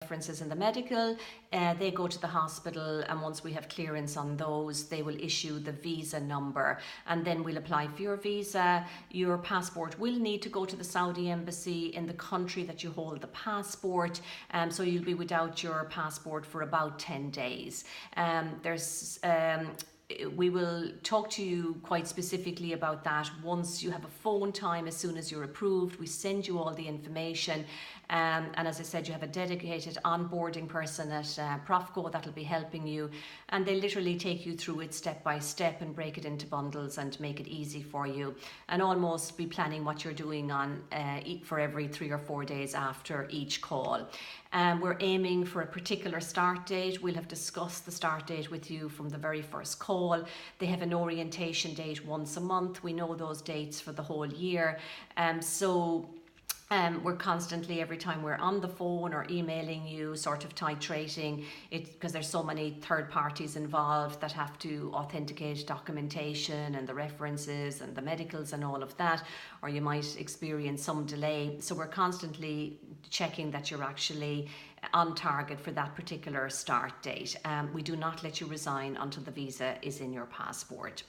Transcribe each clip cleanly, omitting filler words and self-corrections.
references in the medical, they go to the hospital, and once we have clearance on those, they will issue the visa number, and then we'll apply for your visa. Your passport will need to go to the Saudi embassy in the country that you hold the passport, so you'll be without your passport for about 10 days. We will talk to you quite specifically about that once you have a phone time. As soon as you're approved, we send you all the information, and as I said, you have a dedicated onboarding person at Profco that'll be helping you, and they literally take you through it step by step and break it into bundles and make it easy for you, and almost be planning what you're doing on for every 3 or 4 days after each call. We're aiming for a particular start date. We'll have discussed the start date with you from the very first call. They have an orientation date once a month. We know those dates for the whole year. We're constantly, every time we're on the phone or emailing you, sort of titrating it, because there's so many third parties involved that have to authenticate documentation and the references and the medicals and all of that, or you might experience some delay. So we're constantly checking that you're actually on target for that particular start date. We do not let you resign until the visa is in your passport.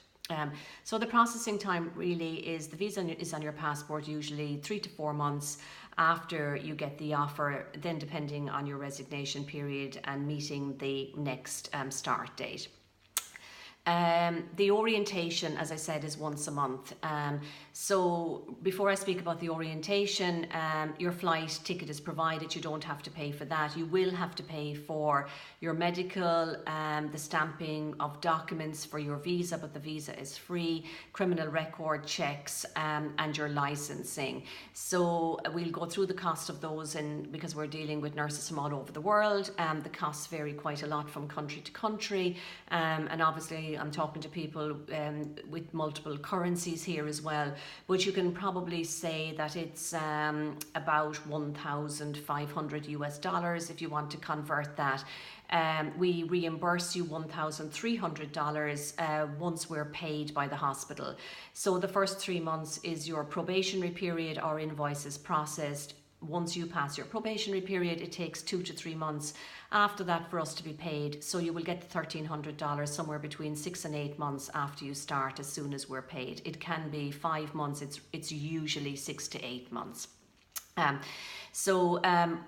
So the processing time really is, the visa is on your passport usually 3 to 4 months after you get the offer, then depending on your resignation period and meeting the next start date. The orientation, as I said, is once a month. So before I speak about the orientation, your flight ticket is provided. You don't have to pay for that. You will have to pay for your medical, the stamping of documents for your visa, but the visa is free, criminal record checks, and your licensing. So we'll go through the cost of those, and because we're dealing with nurses from all over the world, the costs vary quite a lot from country to country, and obviously I'm talking to people with multiple currencies here as well, but you can probably say that it's about $1,500 if you want to convert that. We reimburse you $1,300 once we're paid by the hospital. So the first 3 months is your probationary period. Our invoice is processed. Once you pass your probationary period, it takes 2 to 3 months after that for us to be paid. So you will get the $1,300 somewhere between 6 and 8 months after you start, as soon as we're paid. It can be 5 months. It's usually 6 to 8 months.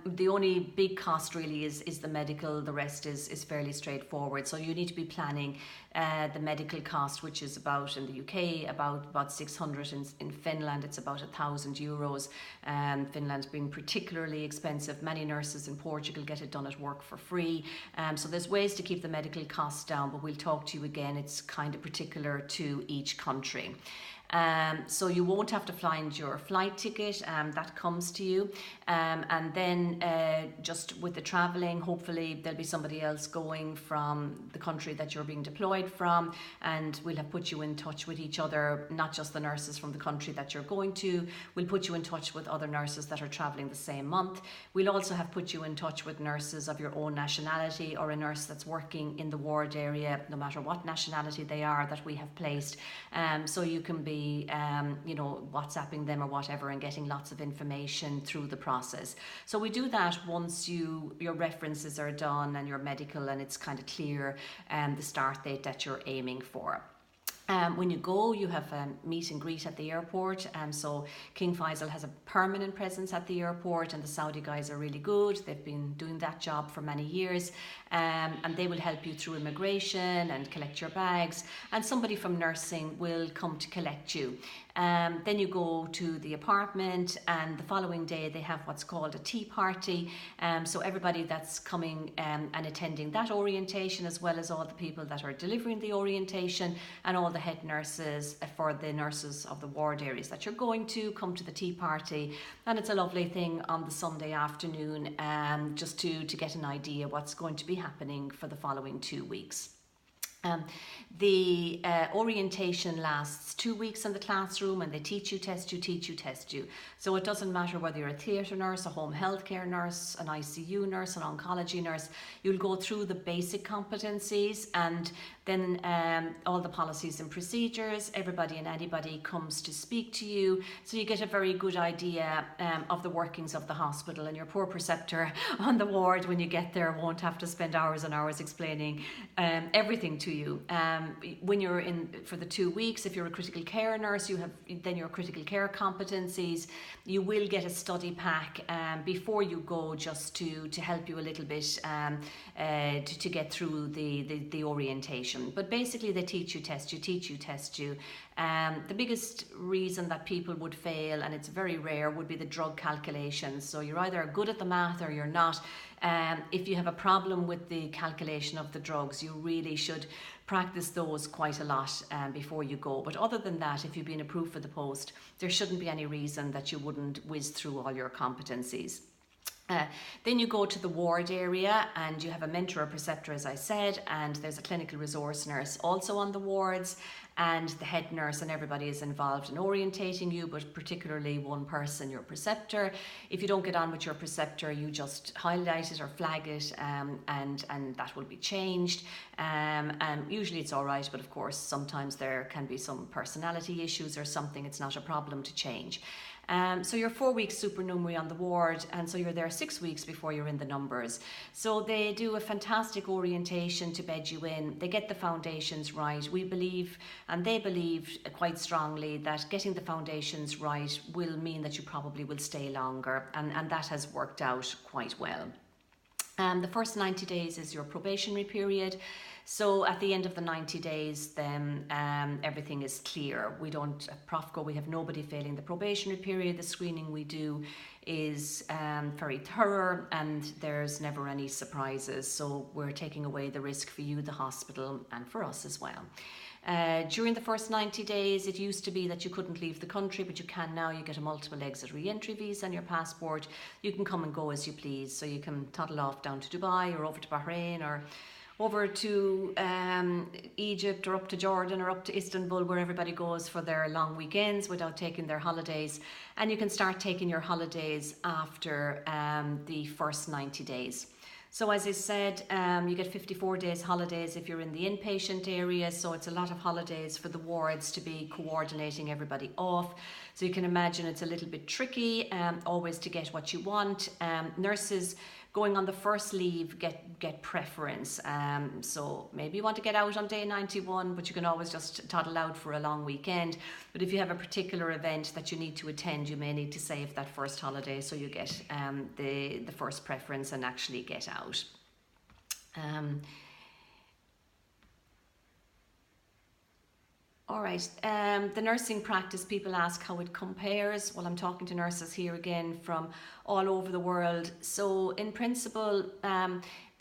The only big cost really is the medical. The rest is fairly straightforward. So you need to be planning the medical cost, which is about, in the UK, about 600. In Finland, it's about €1,000. Finland being particularly expensive. Many nurses in Portugal get it done at work for free. So there's ways to keep the medical costs down, but we'll talk to you again. It's kind of particular to each country. So you won't have to find your flight ticket, that comes to you, and then just with the travelling, hopefully there'll be somebody else going from the country that you're being deployed from, and we'll have put you in touch with each other, not just the nurses from the country that you're going to. We'll put you in touch with other nurses that are travelling the same month. We'll also have put you in touch with nurses of your own nationality, or a nurse that's working in the ward area, no matter what nationality they are, that we have placed, so you can be WhatsApping them or whatever and getting lots of information through the process. So we do that once your references are done and your medical, and it's kind of clear the start date that you're aiming for. When you go, you have a meet and greet at the airport. So King Faisal has a permanent presence at the airport, and the Saudi guys are really good. They've been doing that job for many years, and they will help you through immigration and collect your bags, and somebody from nursing will come to collect you. Then you go to the apartment, and the following day they have what's called a tea party. So everybody that's coming and attending that orientation, as well as all the people that are delivering the orientation, and all the head nurses for the nurses of the ward areas that you're going to, come to the tea party. And it's a lovely thing on the Sunday afternoon, just to get an idea what's going to be happening for the following 2 weeks. Um, the orientation lasts 2 weeks in the classroom, and they teach you, test you, teach you, test you. So it doesn't matter whether you're a theatre nurse, a home healthcare nurse, an ICU nurse, an oncology nurse. You'll go through the basic competencies, and then all the policies and procedures. Everybody and anybody comes to speak to you, so you get a very good idea of the workings of the hospital, and your poor preceptor on the ward when you get there won't have to spend hours and hours explaining everything to you. When you're in for the 2 weeks, if you're a critical care nurse, you have then your critical care competencies. You will get a study pack before you go, just to help you a little bit to get through the orientation. But basically they teach you, test you, teach you, test you. The biggest reason that people would fail, and it's very rare, would be the drug calculations. So you're either good at the math or you're not. If you have a problem with the calculation of the drugs, you really should practice those quite a lot before you go. But other than that, if you've been approved for the post, there shouldn't be any reason that you wouldn't whiz through all your competencies. Then you go to the ward area, and you have a mentor or preceptor, as I said, and there's a clinical resource nurse also on the wards, and the head nurse, and everybody is involved in orientating you, but particularly one person, your preceptor. If you don't get on with your preceptor, you just highlight it or flag it, and that will be changed. Usually it's all right, but of course sometimes there can be some personality issues or something. It's not a problem to change. So you're 4 weeks supernumerary on the ward, and so you're there 6 weeks before you're in the numbers. So they do a fantastic orientation to bed you in. They get the foundations right. We believe, and they believe quite strongly, that getting the foundations right will mean that you probably will stay longer, and that has worked out quite well. The first 90 days is your probationary period. So at the end of the 90 days, then everything is clear. We don't, at Profco, we have nobody failing the probationary period. The screening we do is very thorough, and there's never any surprises. So we're taking away the risk for you, the hospital, and for us as well. During the first 90 days, it used to be that you couldn't leave the country, but you can now. You get a multiple exit re-entry visa on your passport. You can come and go as you please. So you can toddle off down to Dubai, or over to Bahrain, or over to Egypt, or up to Jordan, or up to Istanbul, where everybody goes for their long weekends without taking their holidays. And you can start taking your holidays after the first 90 days. So as I said, you get 54 days holidays if you're in the inpatient area, so it's a lot of holidays for the wards to be coordinating everybody off. So you can imagine it's a little bit tricky always to get what you want. Nurses going on the first leave get preference. So maybe you want to get out on day 91, but you can always just toddle out for a long weekend. But if you have a particular event that you need to attend, you may need to save that first holiday, so you get the first preference and actually get out. All right, the nursing practice, people ask how it compares. Well, I'm talking to nurses here again from all over the world. So in principle,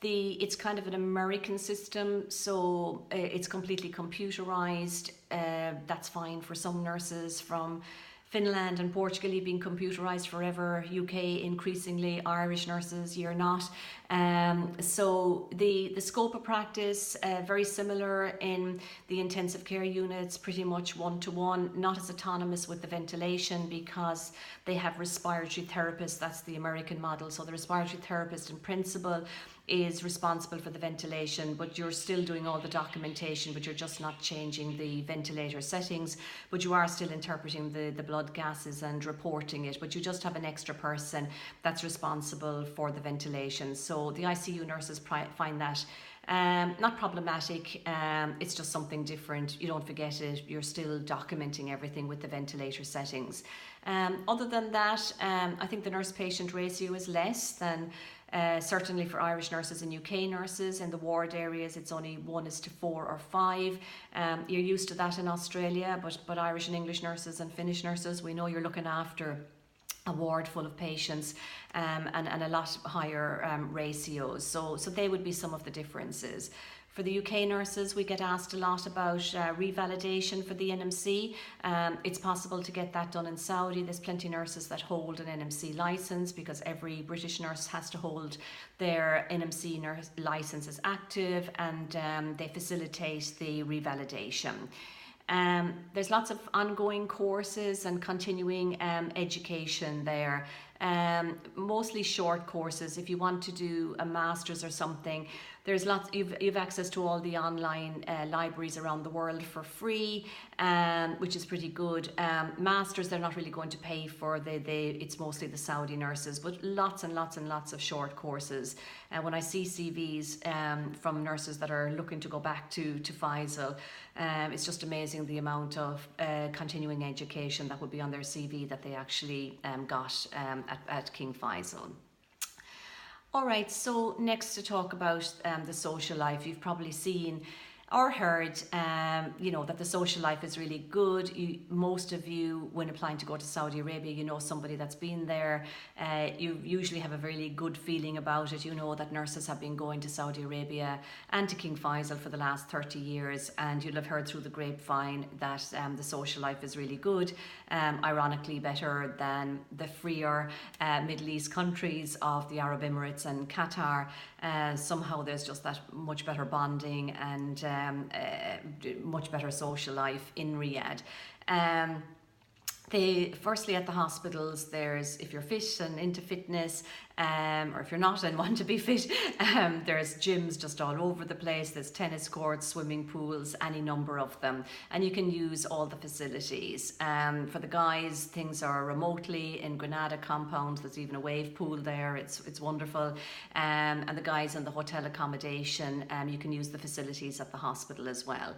it's kind of an American system, so it's completely computerized. That's fine for some nurses from Finland and Portugal. You've been computerized forever. UK increasingly, Irish nurses, you're not. So the scope of practice, very similar in the intensive care units, pretty much one-to-one, not as autonomous with the ventilation, because they have respiratory therapists. That's the American model. So the respiratory therapist in principle is responsible for the ventilation, but you're still doing all the documentation, but you're just not changing the ventilator settings, but you are still interpreting the blood gases and reporting it, but you just have an extra person that's responsible for the ventilation. So the ICU nurses find that not problematic. It's just something different. You don't forget it. You're still documenting everything with the ventilator settings. Other than that, I think the nurse-patient ratio is less than certainly for Irish nurses and UK nurses. In the ward areas, it's only 1:4 or 5. You're used to that in Australia, but Irish and English nurses and Finnish nurses, we know you're looking after a ward full of patients, and a lot higher ratios. So they would be some of the differences. For the UK nurses, we get asked a lot about revalidation for the NMC. It's possible to get that done in Saudi. There's plenty of nurses that hold an NMC license, because every British nurse has to hold their NMC nurse license as active, and they facilitate the revalidation. There's lots of ongoing courses and continuing education there. Mostly short courses. If you want to do a master's or something, there's lots. You've access to all the online libraries around the world for free, which is pretty good. Masters, they're not really going to pay for. It's mostly the Saudi nurses, but lots and lots and lots of short courses. When I see CVs from nurses that are looking to go back to Faisal, it's just amazing the amount of continuing education that would be on their CV that they actually got at King Faisal. All right, so next to talk about the social life, you've probably seen or heard, that the social life is really good. Most of you, when applying to go to Saudi Arabia, you know somebody that's been there. You usually have a really good feeling about it. You know that nurses have been going to Saudi Arabia and to King Faisal for the last 30 years, and you'll have heard through the grapevine that the social life is really good, ironically better than the freer Middle East countries of the Arab Emirates and Qatar. Somehow there's just that much better bonding and much better social life in Riyadh. Firstly, at the hospitals, there's, if you're fit and into fitness, or if you're not and want to be fit, there's gyms just all over the place. There's tennis courts, swimming pools, any number of them, and you can use all the facilities. For the guys, things are remotely in Granada compound. There's even a wave pool there. It's wonderful. And the guys in the hotel accommodation, you can use the facilities at the hospital as well.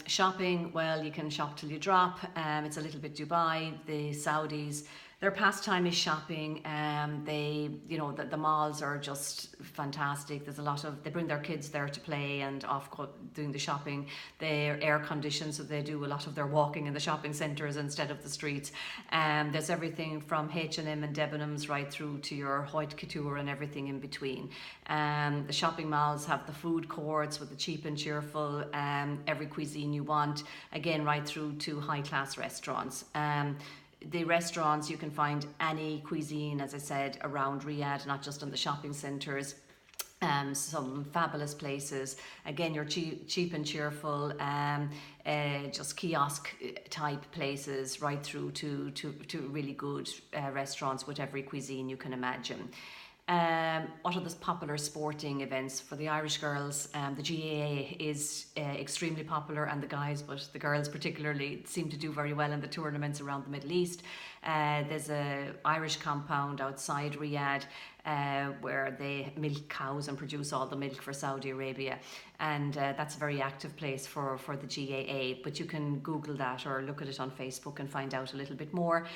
Shopping, well, you can shop till you drop. It's a little bit Dubai. The Saudis, their pastime is shopping. The malls are just fantastic. There's a lot of, they bring their kids there to play and off doing the shopping. They're air conditioned, so they do a lot of their walking in the shopping centres instead of the streets. There's everything from H&M and Debenhams right through to your Haute Couture and everything in between. The shopping malls have the food courts with the cheap and cheerful, every cuisine you want, again right through to high class restaurants. The restaurants, you can find any cuisine, as I said, around Riyadh, not just in the shopping centres. Some fabulous places. Again, you're cheap and cheerful, just kiosk type places right through to really good restaurants with every cuisine you can imagine. What are the popular sporting events for the Irish girls? The GAA is extremely popular, and the guys, but the girls particularly seem to do very well in the tournaments around the Middle East. There's a Irish compound outside Riyadh where they milk cows and produce all the milk for Saudi Arabia, and that's a very active place for the GAA, but you can Google that or look at it on Facebook and find out a little bit more.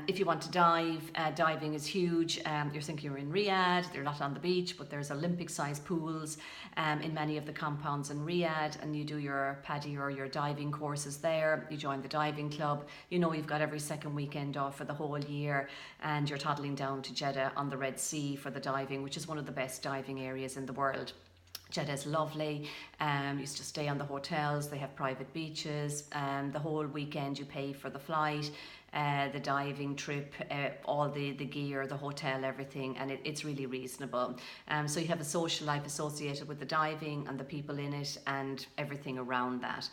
If you want to dive, diving is huge. You're thinking you're in Riyadh, they're not on the beach, but there's Olympic-sized pools in many of the compounds in Riyadh, and you do your PADI or your diving courses there. You join the diving club. You know you've got every second weekend off for the whole year, and you're toddling down to Jeddah on the Red Sea for the diving, which is one of the best diving areas in the world. Jeddah is lovely. Used to stay on the hotels. They have private beaches. The whole weekend you pay for the flight, the diving trip, all the gear, the hotel, everything, and it's really reasonable. So you have a social life associated with the diving and the people in it and everything around that.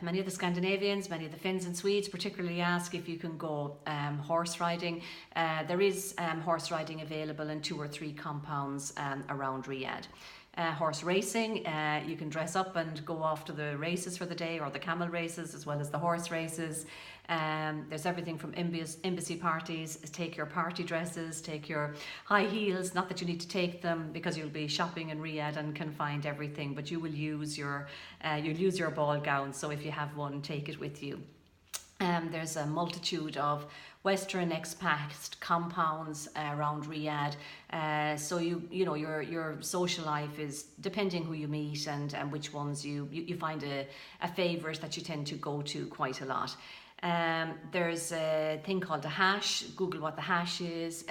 Many of the Scandinavians, many of the Finns and Swedes particularly ask if you can go horse riding. There is horse riding available in 2 or 3 compounds around Riyadh. Horse racing, you can dress up and go off to the races for the day, or the camel races as well as the horse races. There's everything from embassy parties. Take your party dresses, take your high heels, not that you need to take them because you'll be shopping in Riyadh and can find everything, but you will use your ball gown, so if you have one, take it with you. There's a multitude of Western expat compounds around Riyadh, so you know your social life is depending who you meet and which ones you find a favourite that you tend to go to quite a lot. There's a thing called a hash. Google what the hash is.